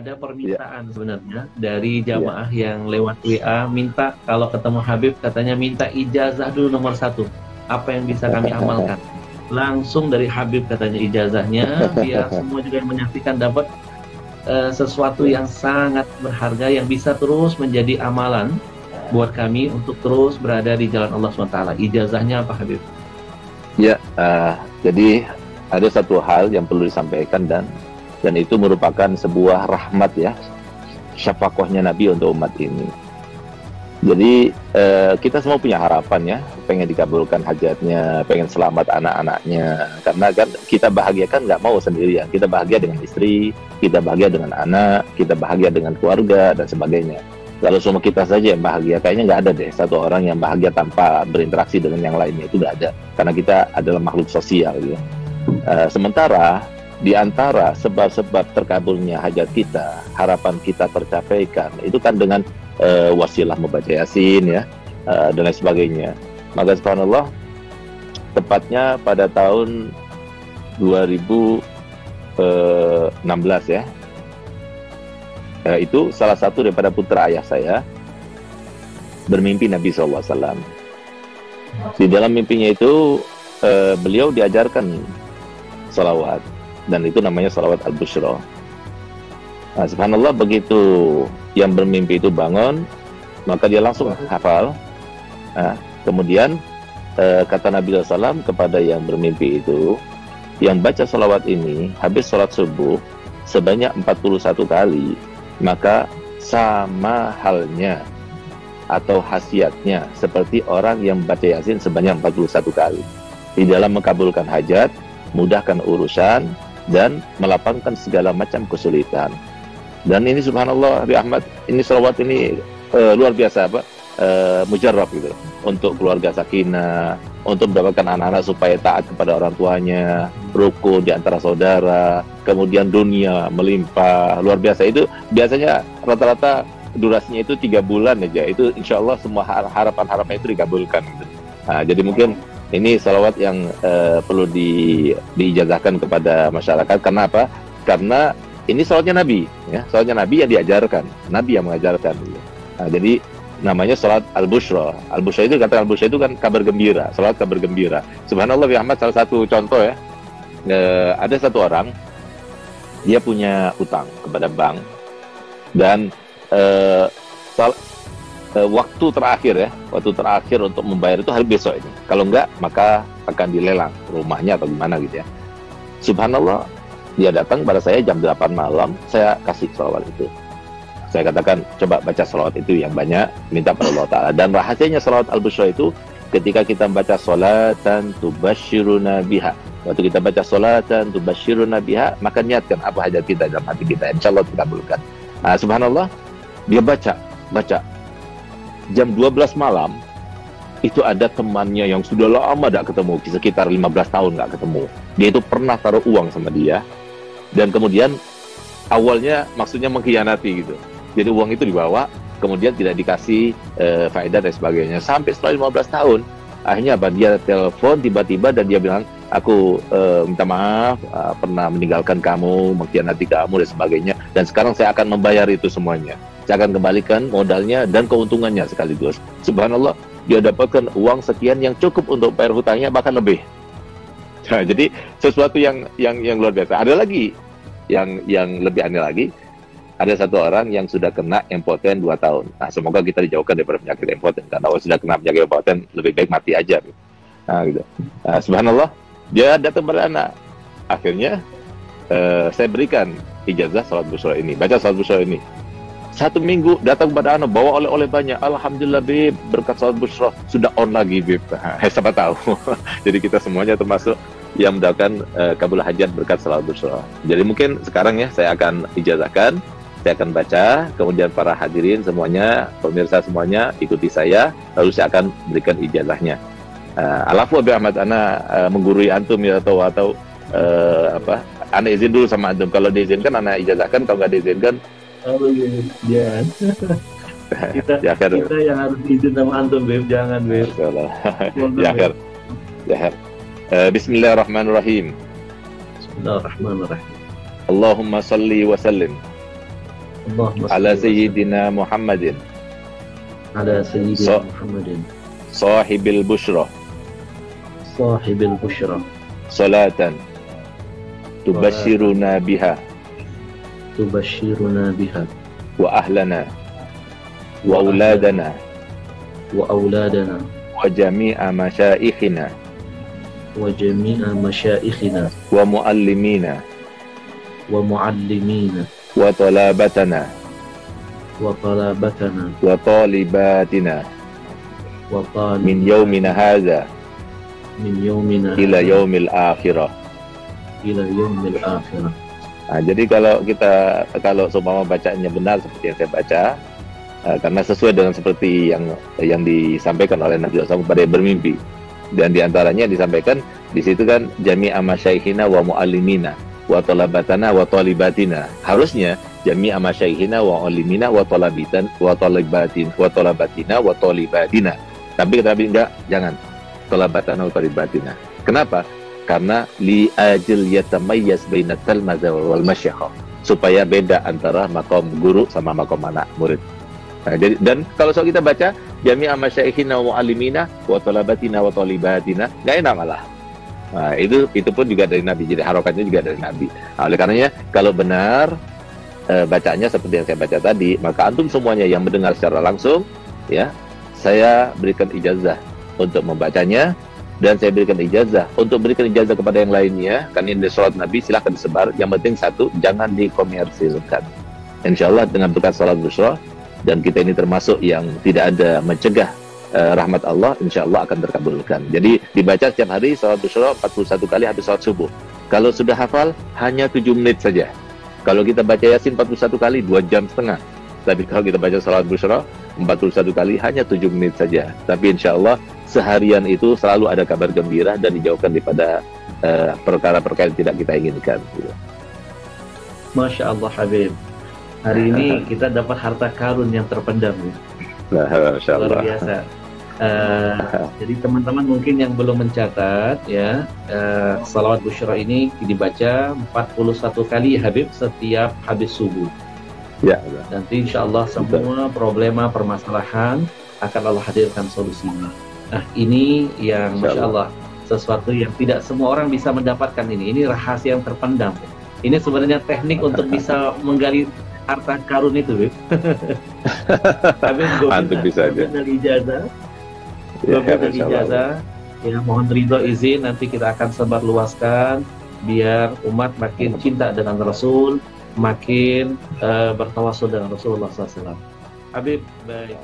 ada Ya. permintaan sebenarnya dari jamaah yang lewat WA minta kalau ketemu Habib katanya minta ijazah dulu nomor satu. Apa yang bisa kami amalkan? Langsung dari Habib katanya ijazahnya biar semua juga yang menyaksikan dapat sesuatu yang sangat berharga yang bisa terus menjadi amalan buat kami untuk terus berada di jalan Allah SWT. Ijazahnya apa Habib? Ya, jadi ada satu hal yang perlu disampaikan dan itu merupakan sebuah rahmat ya, syafaqahnya Nabi untuk umat ini. Jadi kita semua punya harapan ya, pengen dikabulkan hajatnya, pengen selamat anak-anaknya. Karena kan kita bahagia kan nggak mau sendirian, kita bahagia dengan istri, kita bahagia dengan anak, kita bahagia dengan keluarga dan sebagainya. Kalau semua kita saja yang bahagia, kayaknya nggak ada deh satu orang yang bahagia tanpa berinteraksi dengan yang lainnya, itu nggak ada. Karena kita adalah makhluk sosial ya. Sementara di antara sebab-sebab terkabulnya hajat kita, harapan kita tercapaikan, itu kan dengan wasilah membaca Yasin ya, dan lain sebagainya. Maka subhanallah, tepatnya pada tahun 2016 ya, itu salah satu daripada putra ayah saya bermimpi Nabi SAW. Di dalam mimpinya itu beliau diajarkan salawat, dan itu namanya salawat al-bushra. Nah, subhanallah, begitu yang bermimpi itu bangun, maka dia langsung hafal. Nah, kemudian kata Nabi SAW kepada yang bermimpi itu, yang baca salawat ini habis sholat subuh sebanyak 41 kali, maka sama halnya atau khasiatnya seperti orang yang baca Yasin sebanyak 41 kali. Di dalam mengabulkan hajat, mudahkan urusan, dan melapangkan segala macam kesulitan. Dan ini subhanallah, Habib Ahmad, ini salawat ini luar biasa mujarrab gitu, untuk keluarga sakinah, untuk mendapatkan anak-anak supaya taat kepada orang tuanya, rukun di antara saudara, kemudian dunia melimpah, luar biasa. Itu biasanya rata-rata durasinya itu 3 bulan aja, itu insya Allah semua harapan-harapan itu dikabulkan gitu. Nah, jadi mungkin ini salawat yang perlu diijazahkan kepada masyarakat. Karena apa? Karena ini salawatnya Nabi ya, salawatnya Nabi yang diajarkan, Nabi yang mengajarkan gitu. Nah, jadi namanya salat al-bushra. Al-bushra itu, kata al-bushra itu kan kabar gembira, salat kabar gembira. Subhanallah, Bi Ahmad, salah satu contoh ya, ada satu orang, dia punya utang kepada bank, dan waktu terakhir untuk membayar itu hari besok ini. Kalau enggak, maka akan dilelang rumahnya atau gimana gitu ya. Subhanallah, dia datang pada saya jam 8 malam, saya kasih salawat itu. Saya katakan, coba baca salawat itu yang banyak, minta pada Allah Ta'ala. Dan rahasianya salawat al-bushra itu, ketika kita baca salatan tubasyiruna biha, waktu kita baca salatan tubasyiruna biha, maka niatkan apa hajat kita dalam hati kita, insya Allah dikabulkan. Nah, subhanallah, dia baca. Jam 12 malam, itu ada temannya yang sudah lama tidak ketemu, sekitar 15 tahun nggak ketemu. Dia itu pernah taruh uang sama dia, dan kemudian awalnya maksudnya mengkhianati gitu. Jadi uang itu dibawa, kemudian tidak dikasih faedah dan sebagainya. Sampai setelah 15 tahun, akhirnya apa? Dia telepon tiba-tiba dan dia bilang, aku minta maaf, pernah meninggalkan kamu, mengkhianati kamu dan sebagainya. Dan sekarang saya akan membayar itu semuanya. Saya akan kembalikan modalnya dan keuntungannya sekaligus. Subhanallah, dia dapatkan uang sekian yang cukup untuk bayar hutangnya, bahkan lebih. Nah, jadi sesuatu yang luar biasa. Ada lagi yang lebih aneh lagi. Ada satu orang yang sudah kena impoten 2 tahun. Nah, semoga kita dijauhkan daripada penyakit impoten. Karena kalau sudah kena penyakit impoten, lebih baik mati aja. Nah, gitu. Nah, subhanallah, dia datang pada anak. Akhirnya, saya berikan ijazah salat bushra ini. Baca salat bushra ini. 1 minggu datang kepada anak, bawa oleh-oleh banyak. Alhamdulillah, Bib, berkat salat bushra sudah on lagi, Bib. Siapa tahu. Jadi kita semuanya termasuk yang mendapatkan kabul hajat berkat salat bushra. Jadi mungkin sekarang ya, saya akan ijazahkan. Saya akan baca, kemudian para hadirin semuanya, pemirsa semuanya ikuti saya, lalu saya akan berikan ijazahnya. Alafu Abi Ahmad, ana menggurui antum ya, atau ana izin dulu sama antum. Kalau diizinkan ana ijazahkan, kalau nggak diizinkan Jangan. kita yang harus izin sama antum, Beb. Jangan, Beb. Ya. Bismillahirrahmanirrahim. Bismillahirrahmanirrahim. Allahumma salli wa sallim Allahumma ala salli wa sallim sayyidina Muhammadin ala sayyidina So- Muhammadin sahibil bushra sahibil busyra salatan tubashiruna biha tubashiruna biha wa ahlana wa auladana wa auladana wa jami'a masyaikhina wa jami'a masyaikhina wa muallimina wa muallimina wa talabatana wa talabatana wa talibatina wa min yaumina hadza min yaumina ila hadha yaumil akhirah. ila yaumil akhirah. Nah, jadi kalau seumpama bacaannya benar seperti yang saya baca, karena sesuai dengan seperti yang disampaikan oleh Nabi SAW pada yang bermimpi, dan diantaranya disampaikan di situ kan jami'a masyaikhina wa muallimina wa talabatana wa talibatina. Harusnya jami'a masyaikhina wa muallimina wa talabitan wa talibatin wa talabatina wa talibatina. Tapi enggak, jangan talabatana wa talibatina. Kenapa? Karena li ajil yatamayyaz bainat talmadza wal masyayikh, supaya beda antara makom guru sama makom anak murid. Nah, jadi, dan kalau soal kita baca jami'a masyaikhina wa muallimina wa talabatina wa talibatina, nggak enak malah. Nah, itu pun juga dari Nabi. Jadi harokatnya juga dari Nabi. Nah, oleh karenanya kalau benar bacaannya seperti yang saya baca tadi, maka antum semuanya yang mendengar secara langsung, ya, saya berikan ijazah untuk membacanya, dan saya berikan ijazah untuk berikan ijazah kepada yang lainnya. Kan ini sholat Nabi, silahkan disebar. Yang penting satu, jangan dikomersilkan. Insya Allah dengan berkat sholat busyra, dan kita ini termasuk yang tidak ada mencegah rahmat Allah, insya Allah akan terkabulkan. Jadi dibaca setiap hari sholat busyra 41 kali habis sholat subuh. Kalau sudah hafal, hanya 7 menit saja. Kalau kita baca Yasin 41 kali, 2 jam setengah. Tapi kalau kita baca sholat busyra 41 kali, hanya 7 menit saja. Tapi insya Allah seharian itu selalu ada kabar gembira dan dijauhkan daripada perkara-perkara yang tidak kita inginkan. Masya Allah Habib, hari ini kita dapat harta karun yang terpendam. Nah, Masya Allah. Luar biasa. Jadi teman-teman mungkin yang belum mencatat ya, salawat busyra ini dibaca 41 kali Habib setiap habis subuh. Ya, Nanti insya Allah semua problema permasalahan akan Allah hadirkan solusinya. Nah, ini yang Masya Allah, sesuatu yang tidak semua orang bisa mendapatkan ini. Ini rahasia yang terpendam. Ini sebenarnya teknik untuk bisa menggali harta karun itu, Bib. Habib, antum bisa aja. dari ijazah. Ya, Dari ijazah. Ya, mohon ridho izin, nanti kita akan sebarluaskan biar umat makin cinta dengan Rasul, makin bertawasul dengan Rasulullah SAW. Habib, baik.